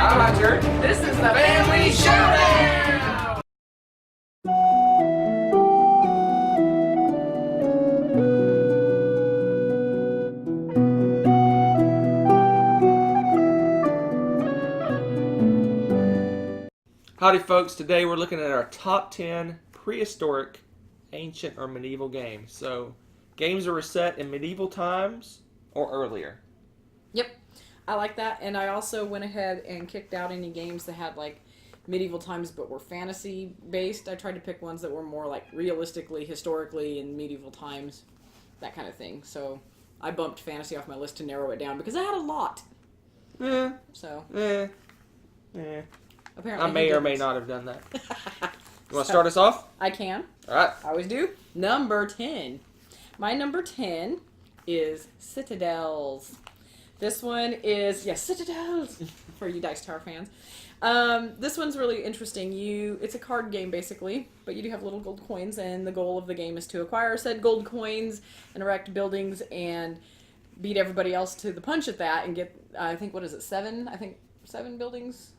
my turn. This is the Family Showdown! Howdy folks, today we're looking at our top 10 prehistoric, ancient, or medieval games. So, games that were set in medieval times or earlier. Yep, I like that, and I also went ahead and kicked out any games that had like medieval times but were fantasy based. I tried to pick ones that were more like realistically, historically in medieval times, that kind of thing. So I bumped fantasy off my list to narrow it down because I had a lot. So apparently I may or may not have done that. You want to start us off? I can. All right. I always do. Number 10. My number 10 is Citadels. This one is, Citadels, for you Dice Tower fans. This one's really interesting. It's a card game, basically, but you do have little gold coins, and the goal of the game is to acquire said gold coins and erect buildings and beat everybody else to the punch at that and get, I think, what is it, 7? I think 7 buildings?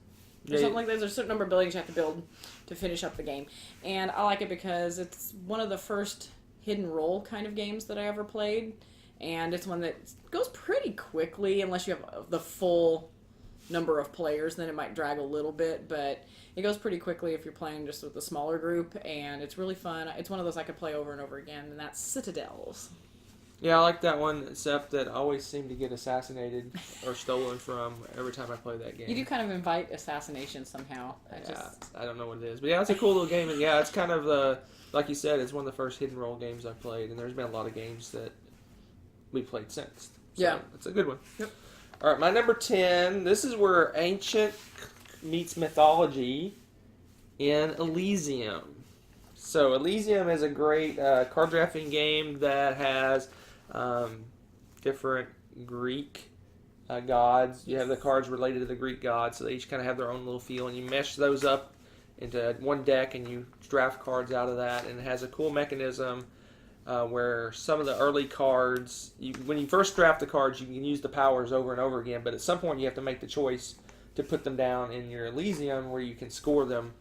Or something like that. There's a certain number of buildings you have to build to finish up the game. And I like it because it's one of the first hidden role kind of games that I ever played. And it's one that goes pretty quickly, unless you have the full number of players, then it might drag a little bit, but it goes pretty quickly if you're playing just with a smaller group, and it's really fun. It's one of those I could play over and over again, and that's Citadels. Yeah, I like that one, except that I always seem to get assassinated or stolen from every time I play that game. You do kind of invite assassination somehow. I don't know what it is. But yeah, it's a cool little game, and yeah, it's kind of, like you said, it's one of the first hidden role games I've played, and there's been a lot of games that we played since. So yeah. It's a good one. Yep. All right, my number 10, this is where ancient meets mythology in Elysium. So Elysium is a great card drafting game that has different Greek gods. You have the cards related to the Greek gods, so they each kind of have their own little feel, and you mesh those up into one deck, and you draft cards out of that, and it has a cool mechanism where some of the early cards, when you first draft the cards, you can use the powers over and over again, but at some point you have to make the choice to put them down in your Elysium where you can score them,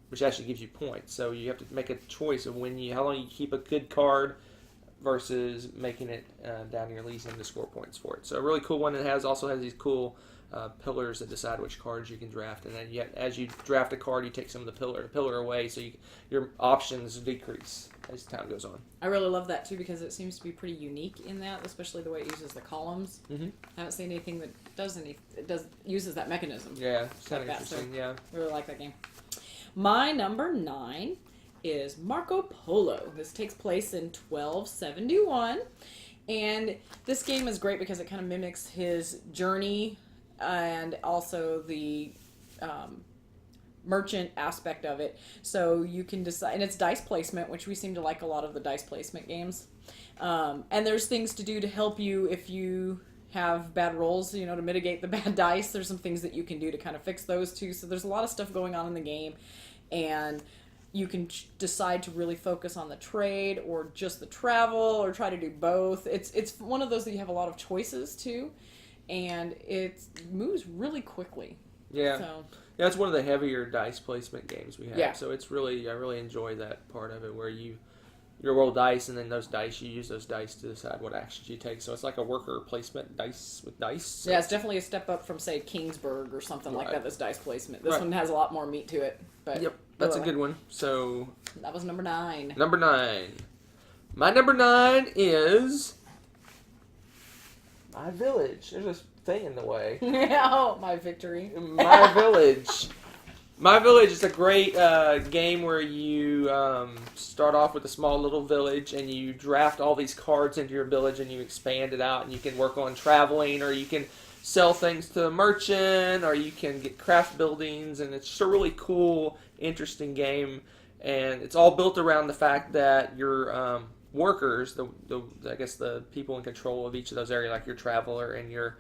which actually gives you points. So you have to make a choice of how long you keep a good card versus making it down in your Elysium to score points for it. So a really cool one. It also has these cool pillars that decide which cards you can draft, and then as you draft a card, you take some of the pillar away, so your options decrease as time goes on. I really love that too because it seems to be pretty unique in that, especially the way it uses the columns. Mm-hmm. I haven't seen anything that uses that mechanism. Yeah, it's kind of interesting. I really like that game. My number 9 is Marco Polo. This takes place in 1271, and this game is great because it kind of mimics his journey and also the merchant aspect of it. So you can decide, and it's dice placement, which we seem to like a lot of the dice placement games. And there's things to do to help you if you have bad rolls, to mitigate the bad dice. There's some things that you can do to kind of fix those too. So there's a lot of stuff going on in the game, and you can decide to really focus on the trade or just the travel or try to do both. It's one of those that you have a lot of choices too, and it moves really quickly. Yeah. Yeah, it's one of the heavier dice placement games we have. Yeah. So I really enjoy that part of it where you roll dice, and then you use those dice to decide what actions you take. So it's like a worker placement dice with dice. So yeah, it's definitely a step up from, say, Kingsburg or something like that, this dice placement. This one has a lot more meat to it. But yep, that's a good one. So that was number 9. Number 9. My number 9 is My Village. There's a thing in the way. Oh, my victory. My Village. My Village is a great game where you start off with a small little village, and you draft all these cards into your village, and you expand it out, and you can work on traveling, or you can sell things to a merchant, or you can get craft buildings, and it's just a really cool, interesting game. And it's all built around the fact that your workers, I guess the people in control of each of those areas, like your traveler and your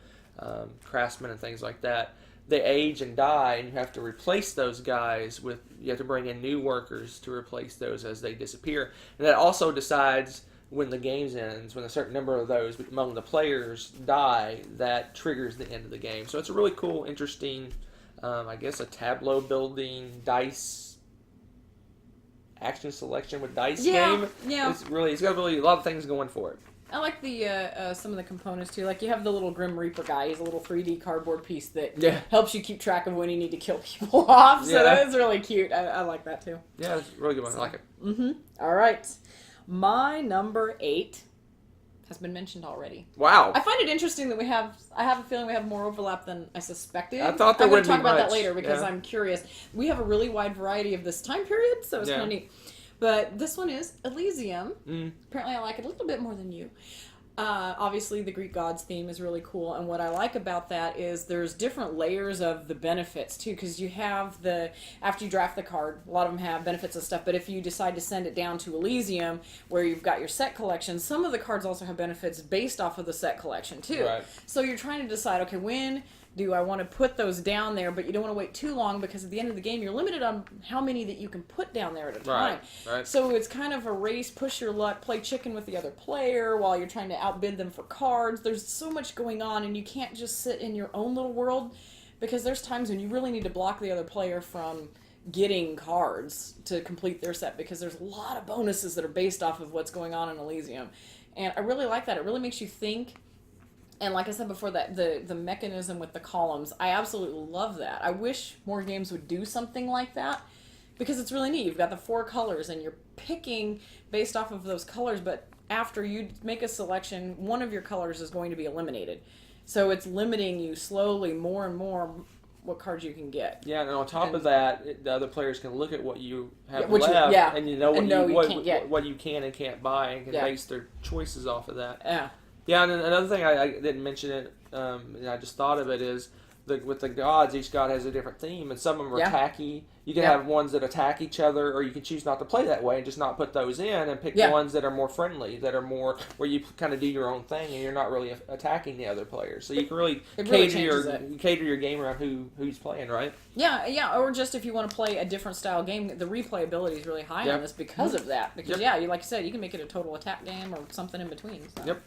craftsmen and things like that, they age and die, and you have to replace those guys you have to bring in new workers to replace those as they disappear. And that also decides when the game ends, when a certain number of those among the players die, that triggers the end of the game. So it's a really cool, interesting, I guess, a tableau building dice action selection with dice game. Yeah. It's got really a lot of things going for it. I like the some of the components too. Like you have the little Grim Reaper guy. He's a little 3D cardboard piece that helps you keep track of when you need to kill people off. So that is really cute. I like that too. Yeah, it's a really good one. I like it. Mm-hmm. All right. My number 8 has been mentioned already. Wow. I find it interesting that I have a feeling we have more overlap than I suspected. I thought there I'm would going to talk be about much. that later because I'm curious. We have a really wide variety of this time period, so it's kind of neat. But this one is Elysium. Apparently I like it a little bit more than you. Obviously, the Greek gods theme is really cool, and what I like about that is there's different layers of the benefits, too, because you have after you draft the card, a lot of them have benefits and stuff, but if you decide to send it down to Elysium, where you've got your set collection, some of the cards also have benefits based off of the set collection, too. Right. So you're trying to decide, okay, when do I want to put those down there, but you don't want to wait too long because at the end of the game you're limited on how many that you can put down there at a time. Right. So it's kind of a race, push your luck, play chicken with the other player while you're trying to outbid them for cards. There's so much going on and you can't just sit in your own little world because there's times when you really need to block the other player from getting cards to complete their set because there's a lot of bonuses that are based off of what's going on in Elysium. And I really like that. It really makes you think. And like I said before, that the mechanism with the columns, I absolutely love that. I wish more games would do something like that because it's really neat. You've got the 4 colors and you're picking based off of those colors, but after you make a selection, one of your colors is going to be eliminated. So it's limiting you slowly more and more what cards you can get. Yeah, and on top of that, the other players can look at what you have what left, you, and you know what you can and can't buy, and can base their choices off of that. Yeah. Yeah, and another thing I didn't mention it, and I just thought of it is with the gods, each god has a different theme, and some of them are tacky. You can have ones that attack each other, or you can choose not to play that way and just not put those in, and pick ones that are more friendly, that are more where you kind of do your own thing, and you're not really attacking the other players. So you can really cater your game around who's playing, right? Yeah, or just if you want to play a different style game, the replayability is really high on this because of that. Because like you said, you can make it a total attack game or something in between. So. Yep.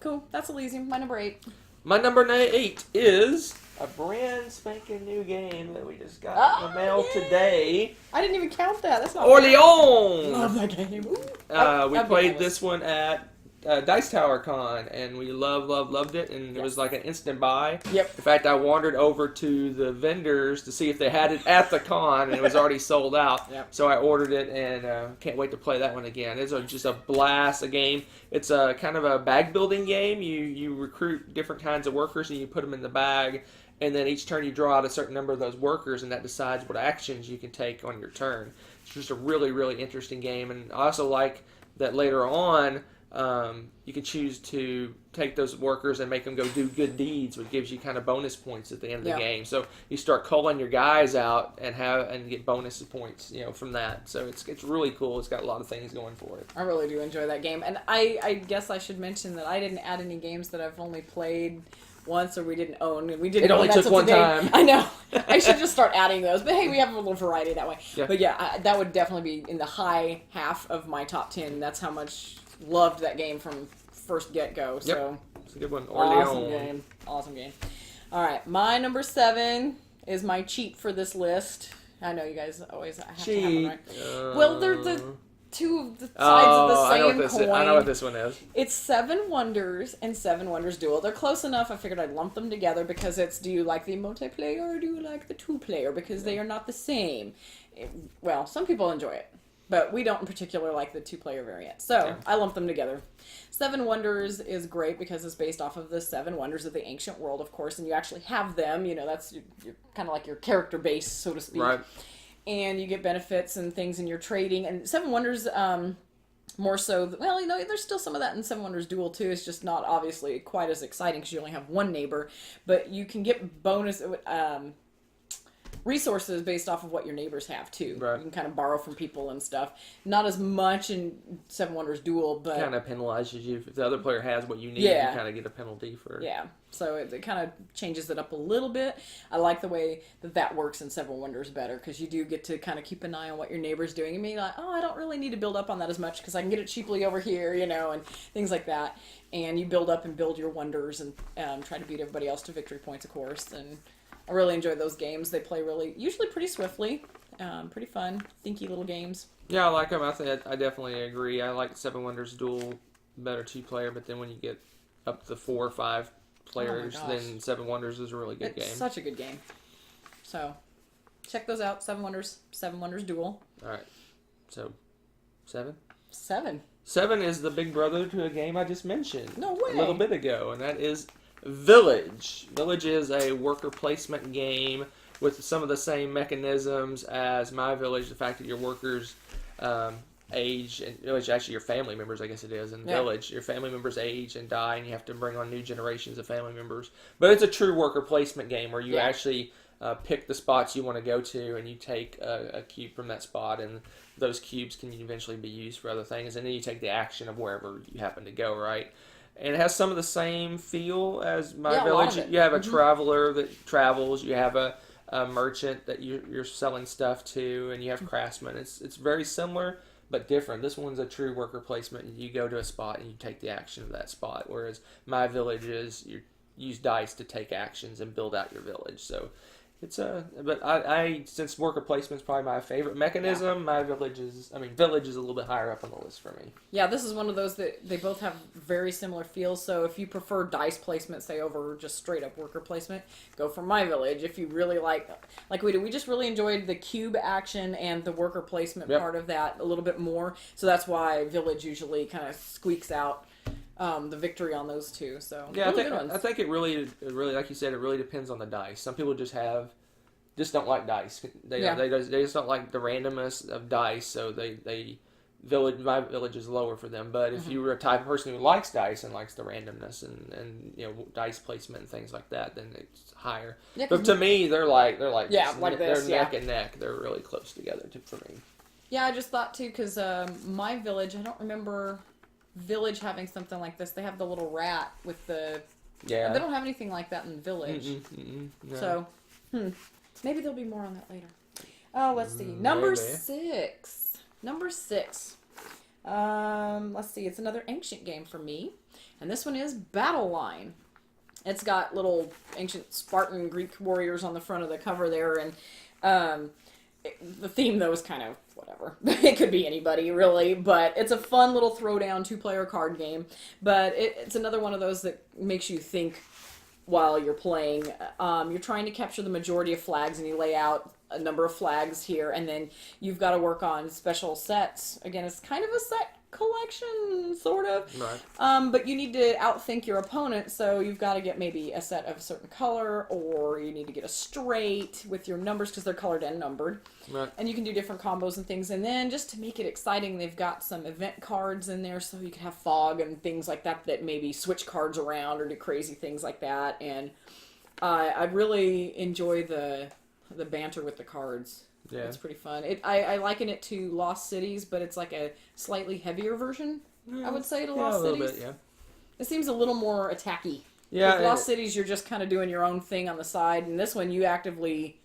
Cool. That's Elysium. My number 8. My number 8 is a brand spanking new game that we just got in the mail today. I didn't even count that. That's not Orleans! Love that game. We played this one at Dice Tower Con, and we loved it, and it was like an instant buy. Yep. In fact, I wandered over to the vendors to see if they had it at the con, and it was already sold out. Yep. So I ordered it, and can't wait to play that one again. It's just a blast, a game. It's a kind of a bag building game. You recruit different kinds of workers, and you put them in the bag, and then each turn you draw out a certain number of those workers, and that decides what actions you can take on your turn. It's just a really, really interesting game, and I also like that later on, you can choose to take those workers and make them go do good deeds, which gives you kind of bonus points at the end of the game. So you start calling your guys out and get bonus points, from that. So it's really cool. It's got a lot of things going for it. I really do enjoy that game, and I guess I should mention that I didn't add any games that I've only played once or we didn't own. We didn't. It only took one time. I know. I should just start adding those. But hey, we have a little variety that way. Yeah. But yeah, that would definitely be in the high half of my top 10. That's how much loved that game from first get-go. So it's a good one. Awesome game. All right, my number 7 is my cheat for this list. I know you guys always have to have one, right? Well, they're the two of the sides of the same coin. I know what this one is. It's 7 Wonders and 7 Wonders Duel. They're close enough. I figured I'd lump them together because it's, do you like the multiplayer or do you like the 2-player? Because they are not the same. Well, some people enjoy it, but we don't in particular like the 2-player variant. So I lump them together. 7 Wonders is great because it's based off of the 7 Wonders of the ancient world, of course, and you actually have them. That's you're kind of like your character base, so to speak. Right. And you get benefits and things in your trading. And 7 Wonders, more so, there's still some of that in 7 Wonders Duel too. It's just not obviously quite as exciting because you only have one neighbor. But you can get bonus resources based off of what your neighbors have too. Right. You can kind of borrow from people and stuff. Not as much in 7 Wonders Duel, but kind of penalizes you if the other player has what you need. You kind of get a penalty for. Yeah. So it kind of changes it up a little bit. I like the way that works in Seven Wonders better because you do get to kind of keep an eye on what your neighbor's doing and be like, oh, I don't really need to build up on that as much because I can get it cheaply over here, and things like that. And you build up and build your wonders and try to beat everybody else to victory points, of course. And I really enjoy those games. They play usually pretty swiftly, pretty fun, thinky little games. Yeah, I like them. I definitely agree. I like Seven Wonders Duel better 2-player, but then when you get up to 4 or 5 players, then Seven Wonders is a really good game. It's such a good game. So, check those out. Seven Wonders Duel. All right. So, 7? 7. 7 is the big brother to a game I just mentioned. No way. A little bit ago, and that is Village. Village is a worker placement game with some of the same mechanisms as My Village. The fact that your workers age, and which actually your family members, I guess it is, in Village. Your family members age and die, and you have to bring on new generations of family members. But it's a true worker placement game where you actually pick the spots you want to go to, and you take a cube from that spot, and those cubes can eventually be used for other things, and then you take the action of wherever you happen to go, right? And it has some of the same feel as My Village. You have a traveler that travels. You have a merchant that you're selling stuff to, and you have craftsmen. It's very similar, but different. This one's a true worker placement. You go to a spot and you take the action of that spot, whereas My Village is you use dice to take actions and build out your village. So it's but I since worker placement is probably my favorite mechanism, Village is a little bit higher up on the list for me. Yeah, this is one of those that they both have very similar feels. So if you prefer dice placement, say, over just straight up worker placement, go for My Village. If you really like we did, we just really enjoyed the cube action and the worker placement part of that a little bit more. So that's why Village usually kind of squeaks out the victory on those two. So yeah, I think it really, like you said, it really depends on the dice. Some people just don't like dice. They just don't like the randomness of dice. So My Village is lower for them. But if you were a type of person who likes dice and likes the randomness and dice placement and things like that, then it's higher. Yeah, but to me, they're neck and neck. They're really close together for me. Yeah, I just thought too because My Village, I don't remember Village having something like this. They have the little rat with the... Yeah. They don't have anything like that in Village. No. So, maybe there'll be more on that later. Oh, let's see. Number 6. Let's see. It's another ancient game for me. And this one is Battle Line. It's got little ancient Spartan Greek warriors on the front of the cover there. And the theme, though, is kind of whatever. It could be anybody, really. But it's a fun little throwdown 2-player card game. But it's another one of those that makes you think while you're playing. You're trying to capture the majority of flags, and you lay out a number of flags here. And then you've got to work on special sets. Again, it's kind of a set collection, sort of. Right. But you need to outthink your opponent, so you've got to get maybe a set of a certain color, or you need to get a straight with your numbers because they're colored and numbered. Right. And you can do different combos and things. And then just to make it exciting, they've got some event cards in there, so you can have fog and things like that maybe switch cards around or do crazy things like that. And I really enjoy the banter with the cards. Yeah. It's pretty fun. I liken it to Lost Cities, but it's like a slightly heavier version, I would say, to Lost Cities. A little bit, yeah. It seems a little more attacky. Yeah. With Lost Cities, you're just kind of doing your own thing on the side, and this one, you actively,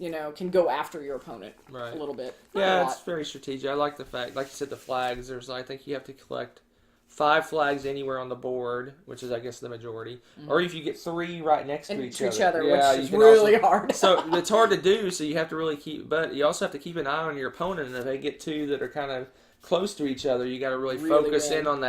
can go after your opponent a little bit. Yeah, it's very strategic. I like the fact, like you said, the flags. I think you have to collect 5 flags anywhere on the board, which is, I guess, the majority. Mm-hmm. Or if you get 3 right next to each other. Which is really hard. So it's hard to do, so you have to really but you also have to keep an eye on your opponent, and if they get 2 that are kind of close to each other, you got to really focus in on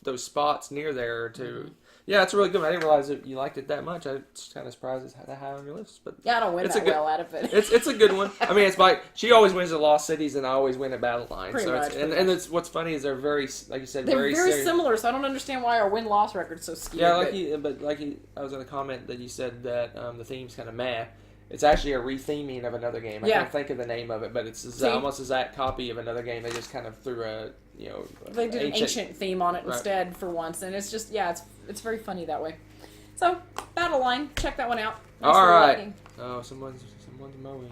those spots near there to... Mm-hmm. Yeah, it's really good. I didn't realize that you liked it that much. I was kind of surprised it's that high on your list. But yeah, I don't win well out of it. It's a good one. I mean, it's like she always wins at Lost Cities, and I always win at Battle Line. Pretty much. And it's what's funny is they're very, like you said, they're very similar. So I don't understand why our win-loss record's so skewed. Yeah, I was in a comment that you said that the theme's kind of meh. It's actually a retheming of another game. I can't think of the name of it, but it's almost as that copy of another game. They just kind of threw they did an ancient theme on it instead for once, and it's just it's very funny that way. So, Battle Line, check that one out. All right. Oh, someone's mowing.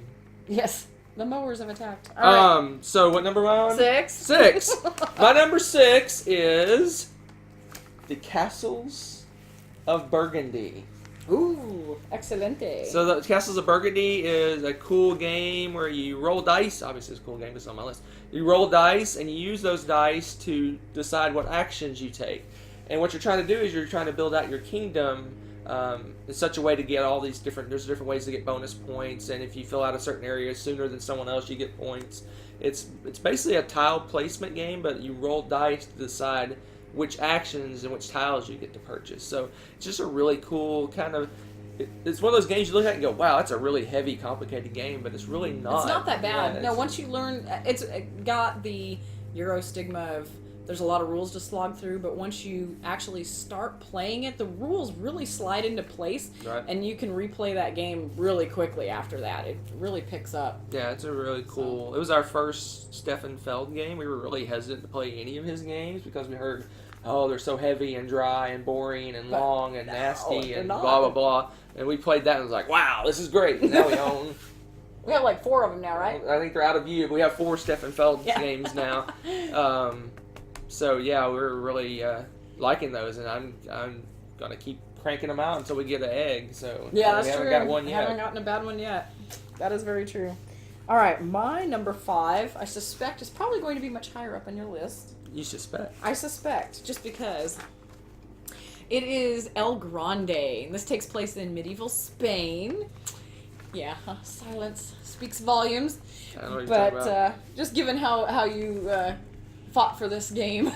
Yes, the mowers have attacked. All right. So what number am I on? 6. 6. My number 6 is the Castles of Burgundy. Ooh, excelente. So the Castles of Burgundy is a cool game where you roll dice. Obviously, it's a cool game. It's on my list. You roll dice, and you use those dice to decide what actions you take. And what you're trying to do is you're trying to build out your kingdom in such a way to get all these different. There's different ways to get bonus points, and if you fill out a certain area sooner than someone else, you get points. It's basically a tile placement game, but you roll dice to decide which actions and which tiles you get to purchase. So it's just a really cool kind of. It's one of those games you look at and go, "Wow, that's a really heavy, complicated game," but it's really not. It's not that bad. Yeah, no, once you learn, it's got the Euro stigma of there's a lot of rules to slog through, but once you actually start playing it, the rules really slide into place, right. And you can replay that game really quickly after that. It really picks up. Yeah, it's a really cool. It was our first Stefan Feld game. We were really hesitant to play any of his games because we heard, oh, they're so heavy and dry and boring and long and nasty and blah, blah, blah. And we played that and was like, wow, this is great. And now we own... We have like 4 of them now, right? I think they're out of view, but we have 4 Stefan Feld games now. So, yeah, we're really liking those, and I'm going to keep cranking them out until we get an egg. So yeah, that's true. We haven't got one I yet. haven't gotten a bad one yet. That is very true. All right, my number 5, I suspect, is probably going to be much higher up on your list. You suspect? I suspect, just because. It is El Grande. This takes place in medieval Spain. Yeah, silence speaks volumes. I don't know what you're talking about. Just given how you fought for this game,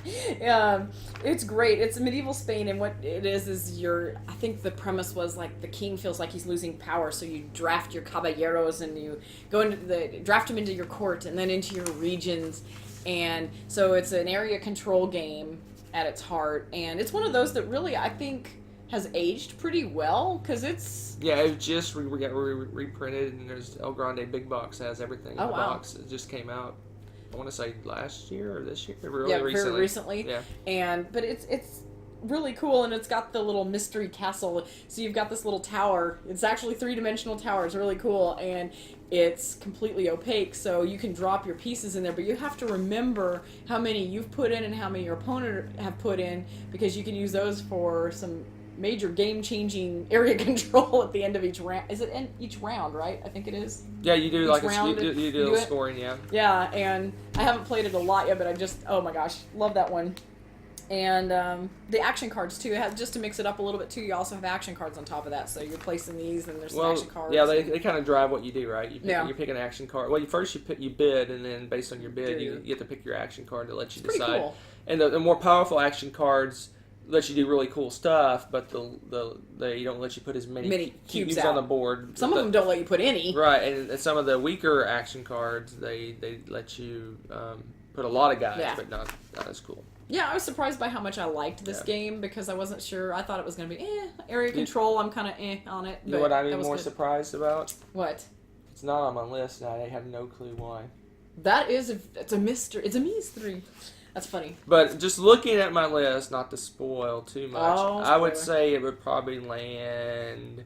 it's great. It's medieval Spain, and what it is I think the premise was like the king feels like he's losing power, so you draft your caballeros and you go into draft them into your court and then into your regions, and so it's an area control game at its heart, and it's one of those that really I think has aged pretty well because it's it just reprinted, and there's El Grande Big Box has everything in the box. It just came out. I want to say last year or this year, recently. Very recently. Yeah, but it's really cool, and it's got the little mystery castle. So you've got this little tower. It's actually 3-dimensional tower. It's really cool, and it's completely opaque, so you can drop your pieces in there, but you have to remember how many you've put in and how many your opponent have put in, because you can use those for some major game-changing area control at the end of each round. Is it in each round, right? I think it is. Yeah, you do each you do a scoring, yeah. Yeah, and I haven't played it a lot yet, but I just, oh my gosh, love that one. And the action cards, too. Just to mix it up a little bit, too, you also have action cards on top of that. So you're placing these, and there's some action cards. Yeah, they kind of drive what you do, right? You pick an action card. Well, first you bid, and then based on your bid, you get to pick your action card that lets you decide. Pretty cool. And the more powerful action cards let you do really cool stuff, but they don't let you put as many cubes on the board. Some of them don't let you put any. Right, and some of the weaker action cards, they let you put a lot of guys, but not as cool. Yeah, I was surprised by how much I liked this game because I wasn't sure. I thought it was going to be area control. I'm kind of on it. You know what I'm more surprised about? What? It's not on my list, and I have no clue why. It's a mystery. It's a mystery. That's funny. But just looking at my list, not to spoil too much, I would say it would probably land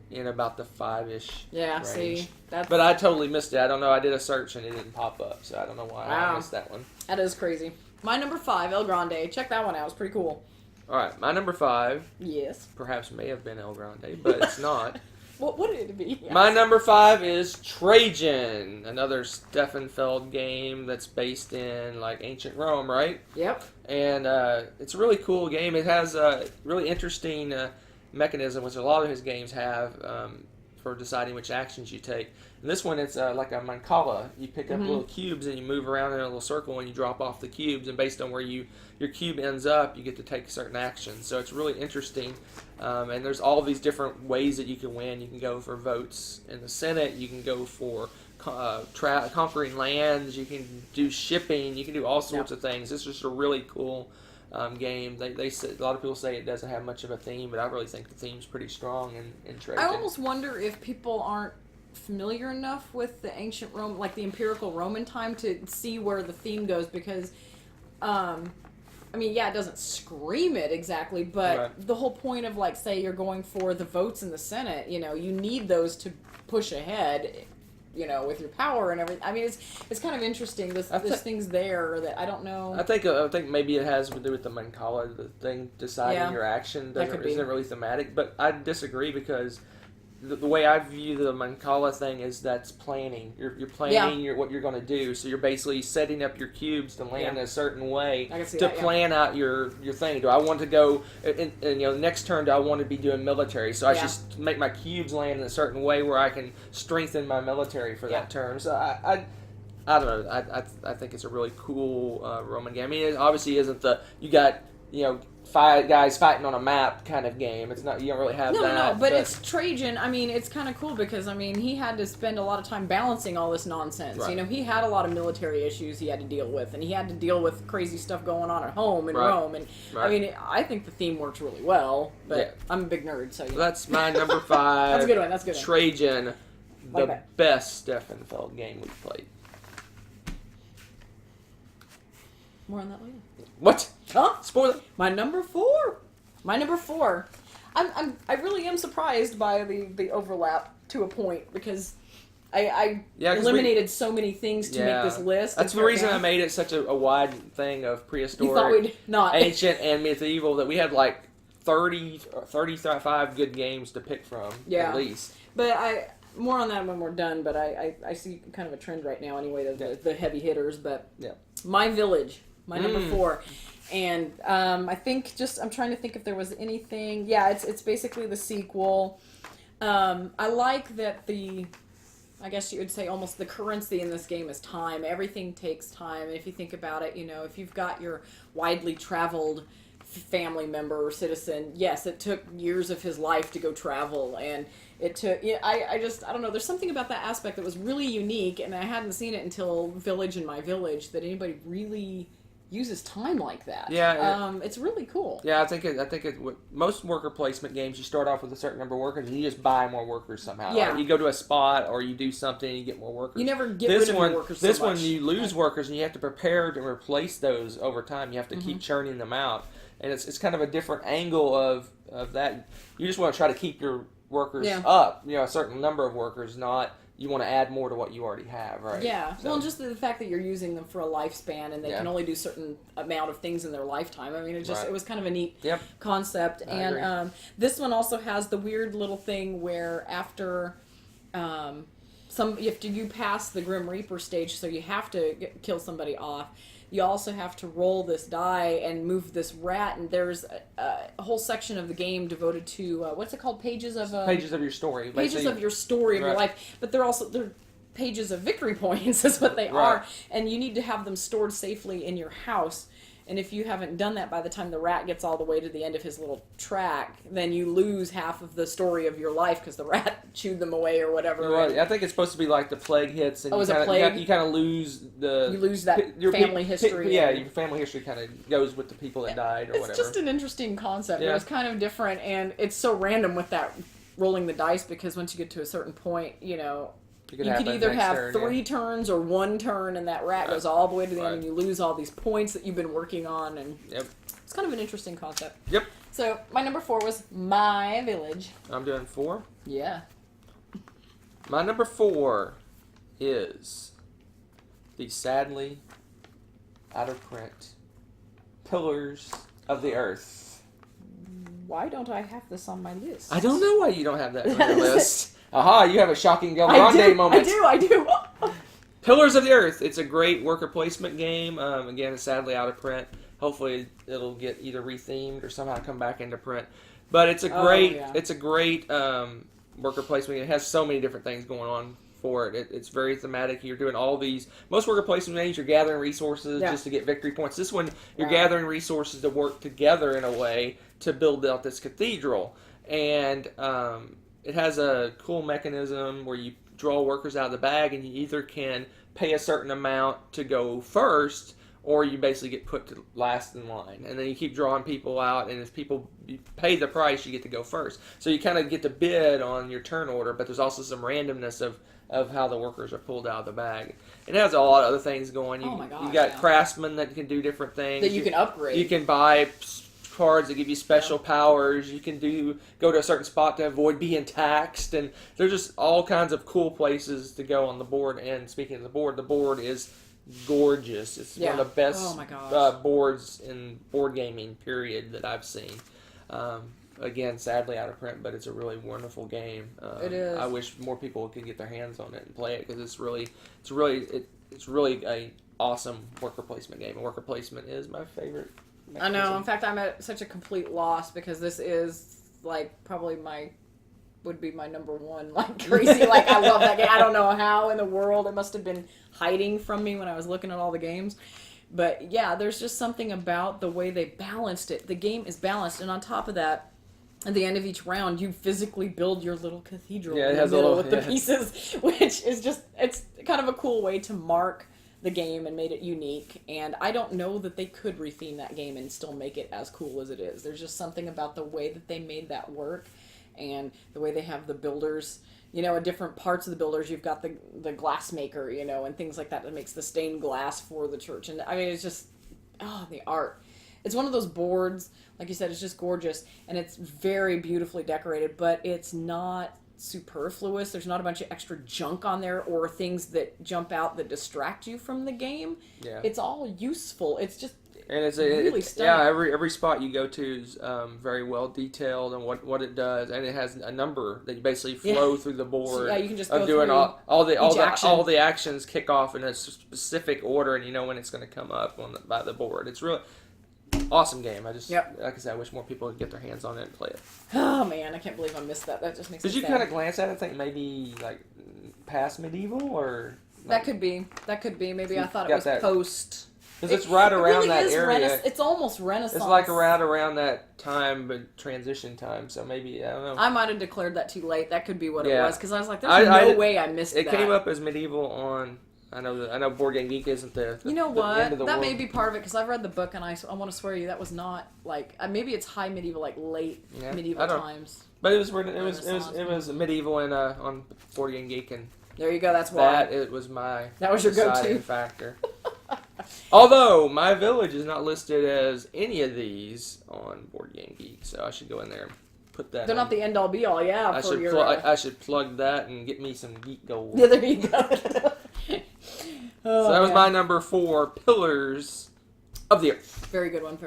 in about the 5-ish range. See, but I totally missed it. I don't know. I did a search and it didn't pop up, so I don't know why I missed that one. That is crazy. My number 5, El Grande. Check that one out. It's pretty cool. All right, my number 5. Yes. Perhaps may have been El Grande, but it's not. What would it be? Yes. My number 5 is Trajan, another Stefan Feld game that's based in like ancient Rome, right? Yep. And it's a really cool game. It has a really interesting mechanism, which a lot of his games have, for deciding which actions you take. And this one, it's like a mancala. You pick up little cubes and you move around in a little circle and you drop off the cubes. And based on where your cube ends up, you get to take certain actions. So it's really interesting. And there's all these different ways that you can win. You can go for votes in the Senate. You can go for conquering lands. You can do shipping. You can do all sorts of things. It's just a really cool game. They say, a lot of people say it doesn't have much of a theme, but I really think the theme's pretty strong in Trajan. I almost wonder if people aren't familiar enough with the ancient Rome, like the empirical Roman time, to see where the theme goes, because I mean, it doesn't scream it exactly, but the whole point of, like, say you're going for the votes in the Senate, you need those to push ahead. with your power and everything. I mean, it's kind of interesting. This thing's there that I don't know. I think maybe it has to do with the Mancala, the thing deciding your action isn't really thematic. But I disagree because the way I view the Mancala thing is that's planning. You're planning what you're going to do. So you're basically setting up your cubes to land in a certain way to plan out your thing. Do I want to go, next turn, do I want to be doing military? So I should make my cubes land in a certain way where I can strengthen my military for that turn. So I don't know. I think it's a really cool Roman game. I mean, it obviously isn't you got, 5 guys fighting on a map kind of game. It's not, you don't really have that. No, but it's Trajan. I mean, it's kind of cool because, he had to spend a lot of time balancing all this nonsense. Right. He had a lot of military issues he had to deal with, and he had to deal with crazy stuff going on at home in Rome. And I think the theme works really well, but I'm a big nerd, so that's my number 5. That's a good one. That's a good one. Trajan, the best Steffenfeld game we've played. More on that later. What? Huh? Spoiler. My number 4. I really am surprised by the overlap to a point because I eliminated so many things to make this list. That's the reason I made it such a wide thing of prehistoric, you thought we'd not. ancient, and medieval that we had like 30 or 35 good games to pick from at least. But more on that when we're done. But I see kind of a trend right now anyway. The heavy hitters, but My Village. My number 4. And I think I'm trying to think if there was anything. Yeah, it's basically the sequel. I like that I guess you would say almost the currency in this game is time. Everything takes time. And if you think about it, if you've got your widely traveled family member or citizen, yes, it took years of his life to go travel. And it took, I don't know, there's something about that aspect that was really unique. And I hadn't seen it until Village and My Village that anybody really uses time like that. Yeah, it's really cool. Yeah, I think most worker placement games, you start off with a certain number of workers and you just buy more workers somehow. Yeah. Like you go to a spot or you do something and you get more workers. You never get rid of your workers so much. This one, you lose workers and you have to prepare to replace those over time. You have to keep churning them out. And it's kind of a different angle of that. You just want to try to keep your workers up, a certain number of workers, not you want to add more to what you already have, right? Yeah. So, well, just the fact that you're using them for a lifespan and they can only do certain amount of things in their lifetime. I mean, it was kind of a neat concept. And this one also has the weird little thing where after you pass the Grim Reaper stage, so you have to kill somebody off. You also have to roll this die and move this rat, and there's a whole section of the game devoted to what's it called? Pages of your story. Pages of your story of your life, but they're pages of victory points is what they are, and you need to have them stored safely in your house. And if you haven't done that by the time the rat gets all the way to the end of his little track, then you lose half of the story of your life because the rat chewed them away or whatever. Right. I think it's supposed to be like the plague hits, and you kind of lose your family history. Your family history kind of goes with the people that died or whatever. It's just an interesting concept. Yeah. It was kind of different, and it's so random with that rolling the dice because once you get to a certain point, you could either have 3 turns or 1 turn, and that rat goes all the way to the end, and you lose all these points that you've been working on, and it's kind of an interesting concept. Yep. So my number 4 was My Village. I'm doing 4. Yeah. My number 4 is the sadly out of print Pillars of the Earth. Why don't I have this on my list? I don't know why you don't have that on your list. Aha, you have a shocking Grande moment. I do. Pillars of the Earth. It's a great worker placement game. Again, it's sadly out of print. Hopefully it'll get either rethemed or somehow come back into print. But it's a great worker placement. It has so many different things going on for it. It's very thematic. You're doing all these. Most worker placement games, you're gathering resources just to get victory points. This one, you're gathering resources to work together in a way to build out this cathedral. And it has a cool mechanism where you draw workers out of the bag, and you either can pay a certain amount to go first, or you basically get put to last in line. And then you keep drawing people out, and if you pay the price, you get to go first. So you kind of get to bid on your turn order, but there's also some randomness of how the workers are pulled out of the bag. It has a lot of other things going. You got craftsmen that can do different things. That you can upgrade. You can buy cards that give you special powers. You can go to a certain spot to avoid being taxed, and there's just all kinds of cool places to go on the board. And speaking of the board is gorgeous. It's one of the best Oh my gosh. boards in board gaming period that I've seen. Again, sadly out of print, but it's a really wonderful game. It is. I wish more people could get their hands on it and play it because it's really a awesome worker placement game. And worker placement is my favorite I know. In fact, I'm at such a complete loss because this is like probably would be my number one. Like crazy. Like I love that game. I don't know how in the world it must have been hiding from me when I was looking at all the games. But yeah, there's just something about the way they balanced it. The game is balanced, and on top of that, at the end of each round, you physically build your little cathedral in the middle with the pieces, which is it's kind of a cool way to mark the game and made it unique. And I don't know that they could retheme that game and still make it as cool as it is. There's just something about the way that they made that work and the way they have the builders, in different parts of the builders. You've got the glass maker, and things like that makes the stained glass for the church. And I mean, it's just, the art. It's one of those boards, like you said, it's just gorgeous, and it's very beautifully decorated, but it's not superfluous. There's not a bunch of extra junk on there or things that jump out that distract you from the game. Yeah. It's all useful. It's just really stunning. Yeah, every spot you go to is very well detailed and what it does, and it has a number that you basically flow through the board. So, you can just of go doing through all the actions kick off in a specific order, and you know when it's going to come up by the board. It's really awesome game. Like I said, I wish more people could get their hands on it and play it. Oh man, I can't believe I missed that. That just makes me sad. Did you kind of glance at it and think maybe like past medieval or? That could be. Maybe I thought it was post. Because it's right around that area. It's almost Renaissance. It's like around that time, but transition time. So maybe, I don't know. I might have declared that too late. That could be what it was. Because I was like, there's no way I missed that. It came up as medieval on... I know Board Game Geek isn't the You know what? end of the that world. may be part of it, because I've read the book, and I want to swear to you, that was not, like... maybe it's high medieval, like late medieval times. But it was medieval on Board Game Geek, and... There you go, that's why. It was my... That was your deciding go-to. factor. Although, my village is not listed as any of these on Board Game Geek, so I should go in there and put that They're not the end-all, be-all, I should plug that and get me some geek gold. Yeah, there you go. So that was my number 4, Pillars of the Earth. Very good one.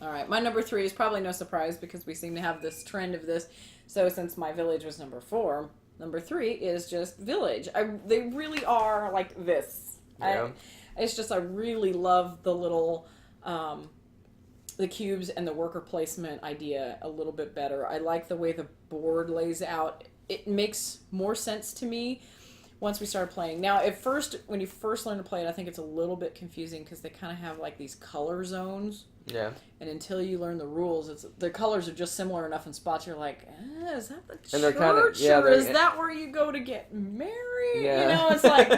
All right, my number 3 is probably no surprise because we seem to have this trend of this. So since my village was number 4, number 3 is just village. They really are like this. Yeah. It's just I really love the little, the cubes and the worker placement idea a little bit better. I like the way the board lays out. It makes more sense to me once we started playing. Now, when you first learn to play it, I think it's a little bit confusing because they kind of have like these color zones. Yeah. And until you learn the rules, the colors are just similar enough in spots. You're like, is that the And they're church? Or is that where you go to get married? Yeah. It's like,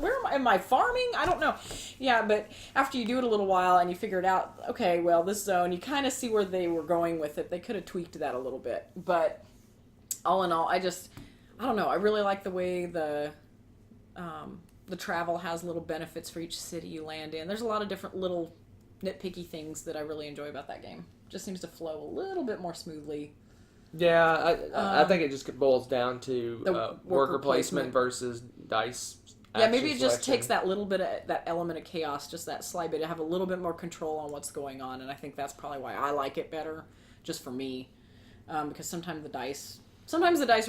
where am I farming? I don't know. Yeah, but after you do it a little while and you figure it out, okay, well, this zone, you kind of see where they were going with it. They could have tweaked that a little bit. But all in all, I don't know. I really like the way the travel has little benefits for each city you land in. There's a lot of different little nitpicky things that I really enjoy about that game. Just seems to flow a little bit more smoothly. Yeah, I think it just boils down to the worker placement versus dice. Yeah, maybe it just selection. takes that little bit of that element of chaos, just that slight bit to have a little bit more control on what's going on, and I think that's probably why I like it better, just for me, because sometimes the dice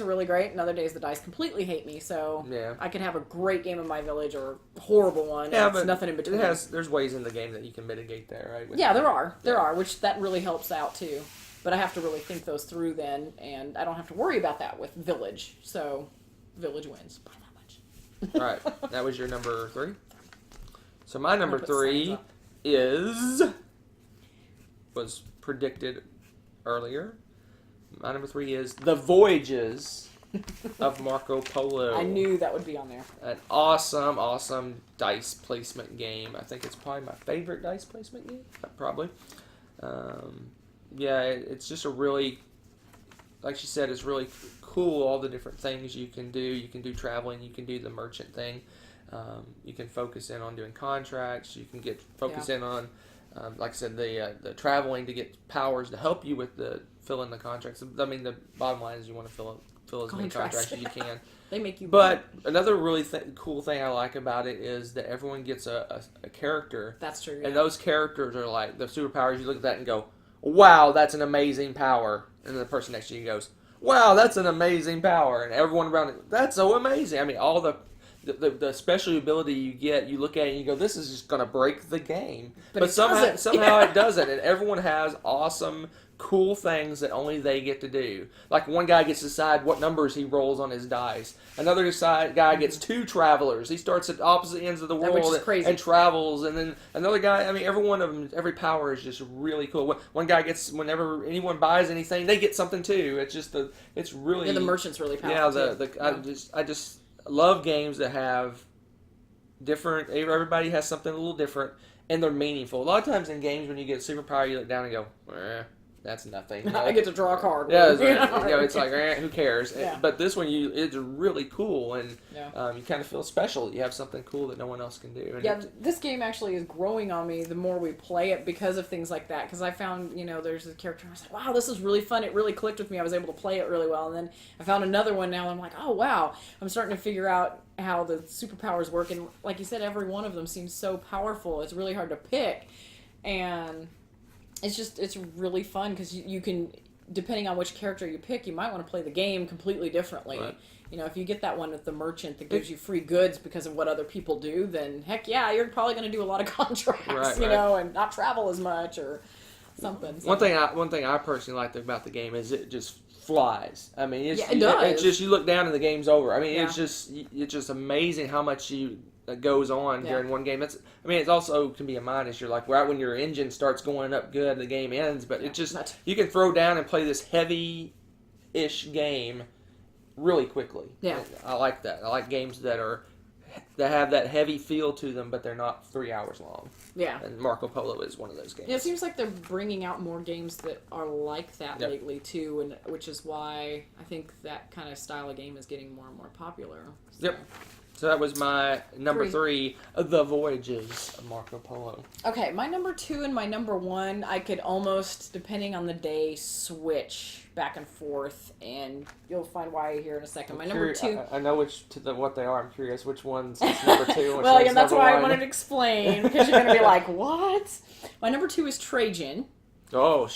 are really great, and other days the dice completely hate me. So I could have a great game in my village or a horrible one. Yeah, but nothing in between. There's ways in the game that you can mitigate that, right? Yeah, there are, which that really helps out too. But I have to really think those through then, and I don't have to worry about that with village. So village wins by that much. All right, that was your number 3. So my number 3 was predicted earlier. My number 3 is The Voyages of Marco Polo. I knew that would be on there. An awesome dice placement game. I think it's probably my favorite dice placement game. Probably. It's just a really, like she said, it's really cool, all the different things you can do. You can do traveling. You can do the merchant thing. You can focus in on doing contracts. You can focus in on like I said, the traveling to get powers to help you with the fill in the contracts. I mean, the bottom line is you want to fill as many contracts as you can. They make you. But another really cool thing I like about it is that everyone gets a character. That's true. Yeah. And those characters are like the superpowers. You look at that and go, "Wow, that's an amazing power." And the person next to you goes, "Wow, that's an amazing power." And everyone around it, "That's so amazing." I mean, all the special ability you get, you look at it and you go, "This is just going to break the game." But somehow it doesn't. And everyone has awesome, cool things that only they get to do. Like one guy gets to decide what numbers he rolls on his dice. Another guy gets 2 travelers. He starts at opposite ends of the world and travels. And then another guy, I mean, every one of them, every power is just really cool. One guy gets, whenever anyone buys anything, they get something too. It's just it's really... Yeah, the merchant's really powerful I just love games that have different, everybody has something a little different and they're meaningful. A lot of times in games when you get a superpower, you look down and go, that's nothing. I get to draw a card. Yeah, it's like, who cares? Yeah. But this one, it's really cool, and you kind of feel special. You have something cool that no one else can do. And this game actually is growing on me the more we play it because of things like that. Because I found, there's a character, and I was like, wow, this is really fun. It really clicked with me. I was able to play it really well. And then I found another one now, and I'm like, oh, wow. I'm starting to figure out how the superpowers work. And like you said, every one of them seems so powerful. It's really hard to pick. And... it's really fun because you can, depending on which character you pick, you might want to play the game completely differently. Right. If you get that one with the merchant that gives you free goods because of what other people do, then heck yeah, you're probably going to do a lot of contracts, and not travel as much or something. One thing I personally like about the game is it just flies. I mean, it does. It's just, you look down and the game's over. I mean, it's just amazing how much that goes on during one game. It's also can be a minus. You're like right when your engine starts going up good, the game ends. But it just you can throw down and play this heavy-ish game really quickly. Yeah, and I like that. I like games that have that heavy feel to them, but they're not 3 hours long. Yeah, and Marco Polo is one of those games. Yeah, it seems like they're bringing out more games that are like that lately too, and which is why I think that kind of style of game is getting more and more popular. So. Yep. So that was my number 3, The Voyages of Marco Polo. Okay, my number 2 and my number 1, I could almost, depending on the day, switch back and forth, and you'll find why here in a second. My number 2... I know what they are. I'm curious which one's number 2 and well, yeah, that's why I wanted to explain, because you're going to be like, what? My number 2 is Trajan. Oh,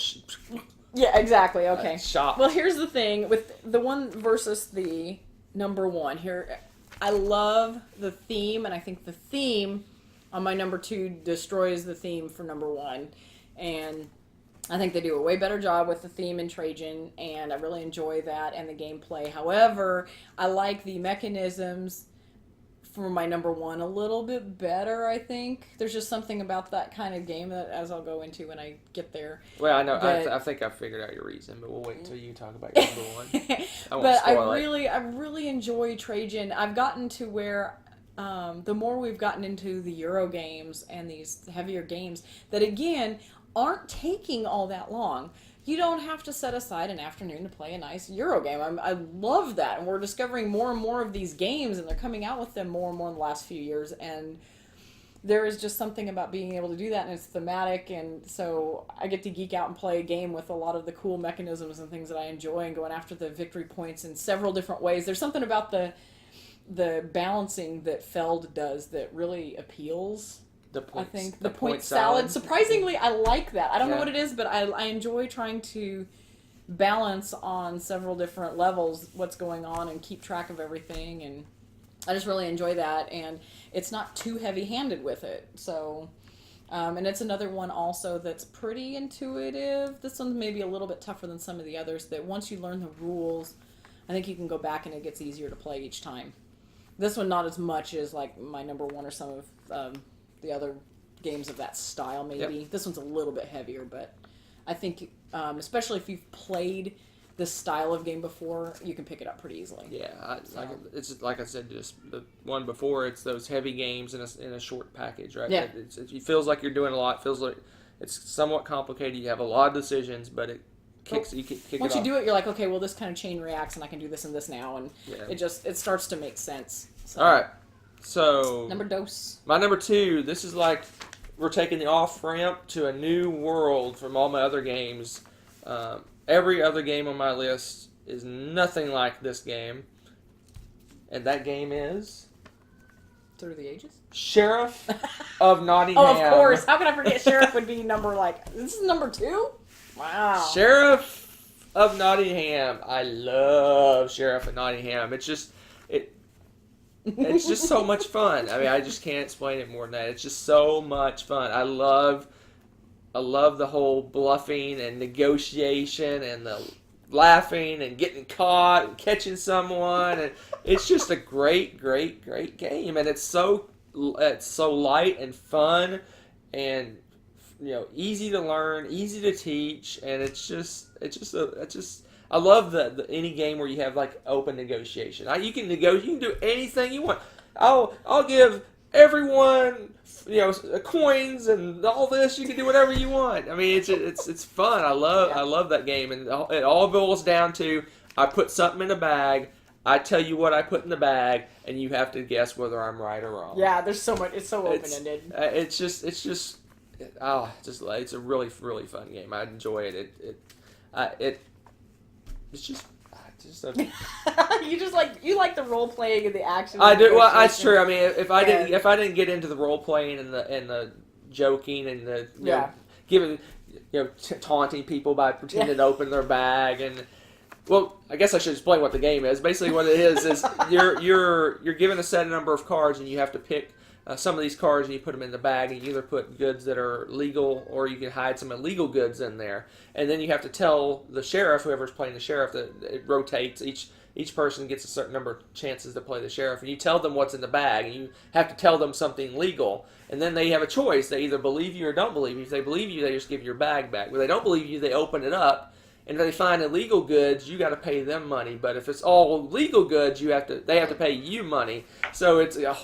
yeah, exactly, okay. Shocked. Well, here's the thing, with the one versus the number 1, here... I love the theme, and I think the theme on my number 2 destroys the theme for number 1. And I think they do a way better job with the theme in Trajan, and I really enjoy that and the gameplay. However, I like the mechanisms for my number 1 a little bit better, I think. There's just something about that kind of game that, as I'll go into when I get there. Well, I know. I think I figured out your reason, but we'll wait until you talk about your number 1. I really enjoy Trajan. I've gotten to where the more we've gotten into the Euro games and these heavier games that, again, aren't taking all that long. You don't have to set aside an afternoon to play a nice Euro game. I love that. And we're discovering more and more of these games, and they're coming out with them more and more in the last few years. And there is just something about being able to do that, and it's thematic. And so I get to geek out and play a game with a lot of the cool mechanisms and things that I enjoy, and going after the victory points in several different ways. There's something about the balancing that Feld does that really appeals. I think the point salad. Surprisingly, I like that. I don't know what it is, but I enjoy trying to balance on several different levels what's going on and keep track of everything. And I just really enjoy that. And it's not too heavy-handed with it. So, and it's another one also that's pretty intuitive. This one's maybe a little bit tougher than some of the others, that once you learn the rules, I think you can go back and it gets easier to play each time. This one not as much as like my number 1 or some of... the other games of that style, maybe. Yep. This one's a little bit heavier, but I think, especially if you've played this style of game before, you can pick it up pretty easily. Yeah, it's like I said, just the one before, it's those heavy games in a short package, right? Yeah. It feels like you're doing a lot. It feels like it's somewhat complicated. You have a lot of decisions, but it kicks. You kick it off. Once you do it, you're like, okay, well, this kind of chain reacts, and I can do this and this now, and it starts to make sense. So. All right. So number dos. My number 2. This is like we're taking the off ramp to a new world from all my other games. Every other game on my list is nothing like this game, and that game is Through the Ages. Sheriff of Nottingham. Oh, of course. How can I forget? Sheriff would be this is number 2. Wow. Sheriff of Nottingham. I love Sheriff of Nottingham. It's just so much fun. I mean, I just can't explain it more than that. It's just so much fun. I love the whole bluffing and negotiation and the laughing and getting caught and catching someone, and it's just a great game, and it's so light and fun, and easy to learn, easy to teach, and I love the any game where you have like open negotiation. You can do anything you want. I'll give everyone coins and all this. You can do whatever you want. I mean, it's fun. I love that game, and it all boils down to I put something in a bag. I tell you what I put in the bag, and you have to guess whether I'm right or wrong. Yeah, there's so much. It's so open ended. It's a really fun game. I enjoy it. It's just you like the role playing and the action. I do. Well, that's true. I mean, if I didn't get into the role playing and the joking and the giving taunting people by pretending to open their bag, and well, I guess I should explain what the game is. Basically, what it is you're given a set number of cards, and you have to pick some of these cards, and you put them in the bag, and you either put goods that are legal, or you can hide some illegal goods in there. And then you have to tell the sheriff, whoever's playing the sheriff, that it rotates. Each person gets a certain number of chances to play the sheriff, and you tell them what's in the bag, and you have to tell them something legal. And then they have a choice. They either believe you or don't believe you. If they believe you, they just give your bag back. If they don't believe you, they open it up. And if they find illegal goods, you got to pay them money. But if it's all legal goods, they have to pay you money. So it's a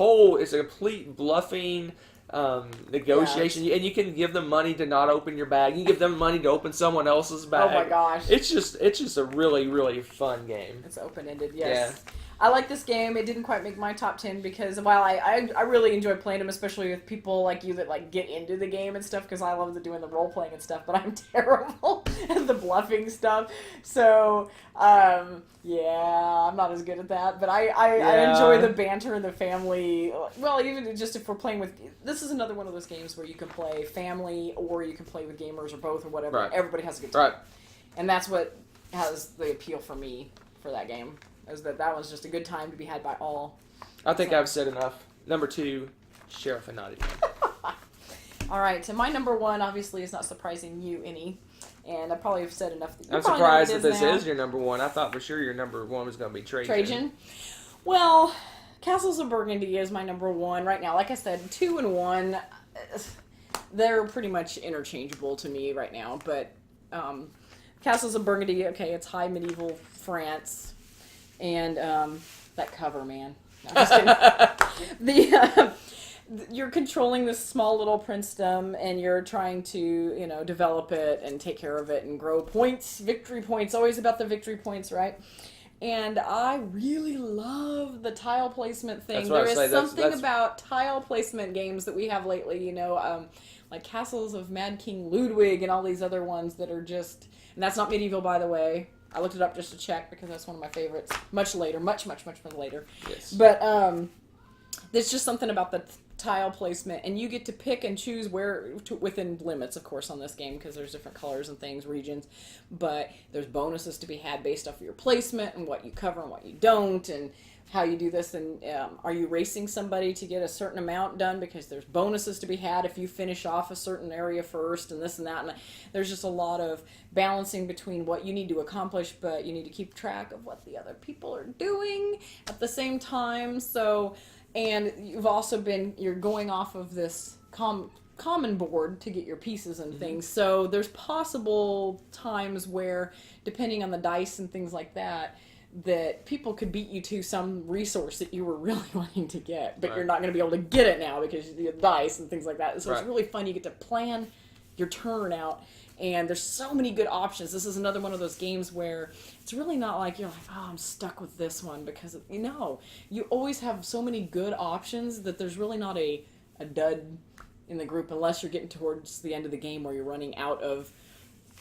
complete bluffing negotiation, and you can give them money to not open your bag. You can give them money to open someone else's bag. Oh my gosh! It's just a really fun game. It's open ended. Yes. Yeah. I like this game. It didn't quite make my top 10 because while I really enjoy playing them, especially with people like you that like get into the game and stuff, because I love doing the role playing and stuff, but I'm terrible at the bluffing stuff. So I'm not as good at that. But I enjoy the banter and the family. Well, even just if we're playing with, this is another one of those games where you can play family or you can play with gamers or both or whatever. Right. Everybody has a good time. Right. And that's what has the appeal for me for that game. Is that was just a good time to be had by all. I think I've said enough. Number 2, Sheriff of Nottingham. All right, so my number 1 obviously is not surprising you any, and I probably have said enough. I'm surprised that this is your number 1. I thought for sure your number 1 was going to be Trajan. Well, Castles of Burgundy is my number 1 right now. Like I said, 2 and 1, they're pretty much interchangeable to me right now. But Castles of Burgundy, okay, it's high medieval France. And that cover, man. No, I'm just kidding. You're controlling this small little princedom, and you're trying to, develop it and take care of it and grow points, victory points. Always about the victory points, right? And I really love the tile placement thing. There is something about tile placement games that we have lately, like Castles of Mad King Ludwig and all these other ones that are just, and that's not medieval, by the way. I looked it up just to check because that's one of my favorites. Much later, much later. Yes. But there's just something about the tile placement, and you get to pick and choose within limits, of course, on this game because there's different colors and things, regions. But there's bonuses to be had based off of your placement and what you cover and what you don't, and how you do this, and are you racing somebody to get a certain amount done because there's bonuses to be had if you finish off a certain area first and this and that, and there's just a lot of balancing between what you need to accomplish, but you need to keep track of what the other people are doing at the same time. So, and you're going off of this common board to get your pieces and things, so there's possible times where, depending on the dice and things like that people could beat you to some resource that you were really wanting to get, but you're not going to be able to get it now because you have dice and things like that. So it's really fun. You get to plan your turn out, and there's so many good options. This is another one of those games where it's really not like you're like, oh, I'm stuck with this one, because you always have so many good options that there's really not a dud in the group unless you're getting towards the end of the game where you're running out of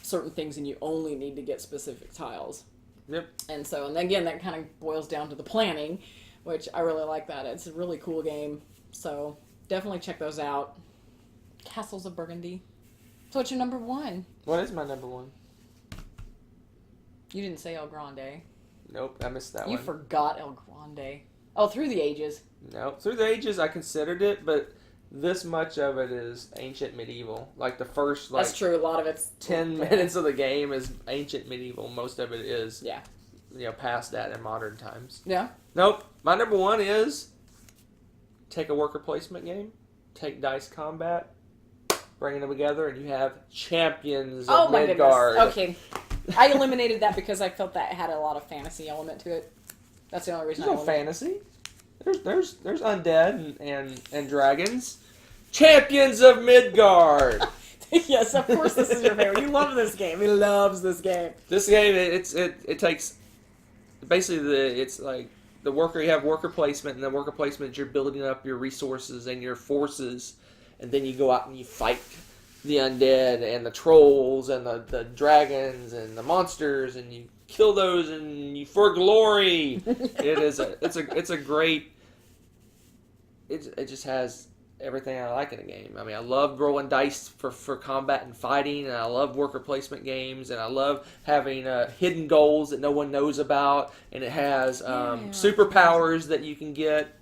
certain things and you only need to get specific tiles. Yep. And again, that kind of boils down to the planning, which I really like that. It's a really cool game. So definitely check those out. Castles of Burgundy. So what's your number 1? What is my number 1? You didn't say El Grande. Nope, I missed that one. You forgot El Grande. Oh, Through the Ages. No, Through the Ages I considered it, but this much of it is ancient medieval. Like the first, That's true. A lot of it's 10 minutes of the game is ancient medieval. Most of it is, past that in modern times. Yeah. Nope. My number 1 is take a worker placement game, take dice combat, bring them together, and you have champions of Midgard. Okay. I eliminated that because I felt that had a lot of fantasy element to it. That's the only reason. There's no fantasy. There's undead and dragons. Champions of Midgard. Yes, of course this is your favorite. You love this game. He loves this game. This game, it takes basically it's like the worker. You have worker placement, and the worker placement you're building up your resources and your forces, and then you go out and you fight the undead and the trolls and the dragons and the monsters, and you kill those and you for glory. It's a great. It just has everything I like in a game. I mean, I love rolling dice for combat and fighting, and I love worker placement games, and I love having hidden goals that no one knows about, and it has superpowers that you can get,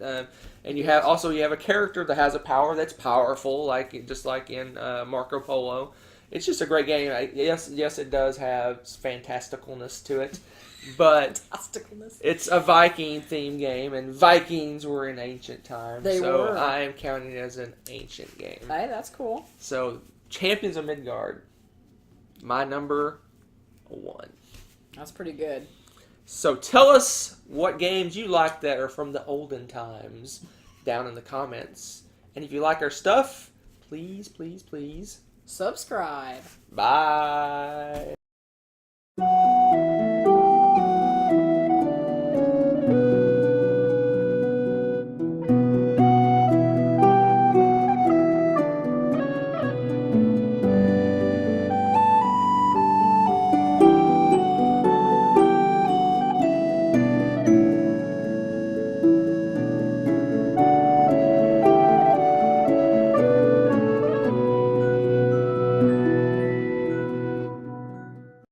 and you have a character that has a power that's powerful, just like in Marco Polo. It's just a great game. Yes, it does have fantasticalness to it, but it's a Viking themed game, and Vikings were in ancient times. They were. I am counting it as an ancient game. Hey, that's cool. So, Champions of Midgard, my number 1. That's pretty good. So tell us what games you like that are from the olden times down in the comments. And if you like our stuff, please, please, please subscribe. Bye.